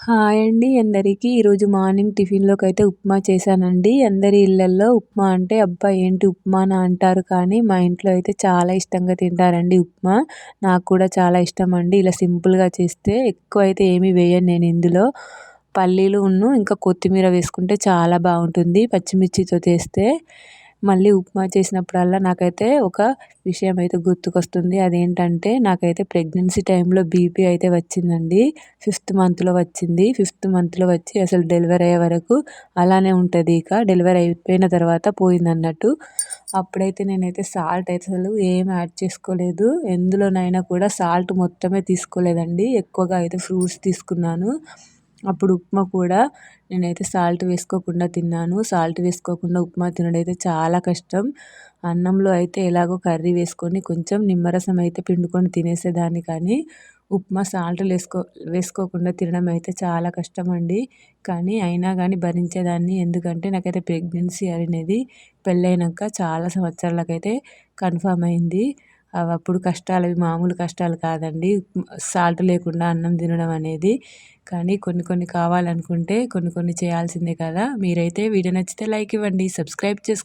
Hi అండి అందరికీ. ఈరోజు మార్నింగ్ టిఫిన్‌లోకైతే ఉప్మా చేశానండి. అందరి ఇళ్లల్లో ఉప్మా అంటే అబ్బా! ఏంటి ఉప్మానా అంటారు కానీ మా ఇంట్లో అయితే చాలా ఇష్టంగా తింటారండి ఉప్మా. నాకు కూడా చాలా ఇష్టమండి. ఇలా సింపుల్‌గా చేస్తే ఎక్కువైతే ఏమీ వేయను నేను ఇందులో. పల్లీలును ఇంకా కొత్తిమీర వేసుకుంటే చాలా బాగుంటుంది పచ్చిమిర్చితో చేస్తే. మళ్ళీ ఉప్మా చేసినప్పుడల్లా నాకైతే ఒక విషయం అయితే గుర్తుకొస్తుంది. అదేంటంటే నాకైతే ప్రెగ్నెన్సీ టైంలో బీపీ అయితే వచ్చిందండి. 5th మంత్‌లో వచ్చింది. 5th మంత్‌లో వచ్చి అసలు డెలివరీ అయ్యే వరకు అలానే ఉంటుంది. ఇక డెలివరీ అయిపోయిన తర్వాత పోయిందన్నట్టు. అప్పుడైతే నేనైతే సాల్ట్ అయితే అసలు ఏం యాడ్ చేసుకోలేదు. ఎందులోనైనా కూడా సాల్ట్ మొత్తమే తీసుకోలేదండి. ఎక్కువగా అయితే ఫ్రూట్స్ తీసుకున్నాను. అప్పుడు ఉప్మా కూడా నేనైతే సాల్ట్ వేసుకోకుండా తిన్నాను. సాల్ట్ వేసుకోకుండా ఉప్మా తినడం అయితే చాలా కష్టం. అన్నంలో అయితే ఎలాగో కర్రీ వేసుకొని కొంచెం నిమ్మరసం అయితే పిండుకొని తినేసేదాన్ని కానీ ఉప్మా వేసుకోకుండా తినడం అయితే చాలా కష్టమండి. కానీ అయినా కానీ భరించేదాన్ని. ఎందుకంటే నాకైతే ప్రెగ్నెన్సీ అనేది పెళ్ళైనాక చాలా సంవత్సరాలకైతే కన్ఫర్మ్ అయింది. అప్పుడు కష్టాలు అవి మామూలు కష్టాలు కాదండి. సాల్ట్ లేకుండా అన్నం తినడం అనేది. కానీ కొన్ని కొన్ని కావాలనుకుంటే కొన్ని కొన్ని చేయాల్సిందే కదా! మీరైతే వీడియో నచ్చితే లైక్ ఇవ్వండి. సబ్స్క్రైబ్ చేసుకో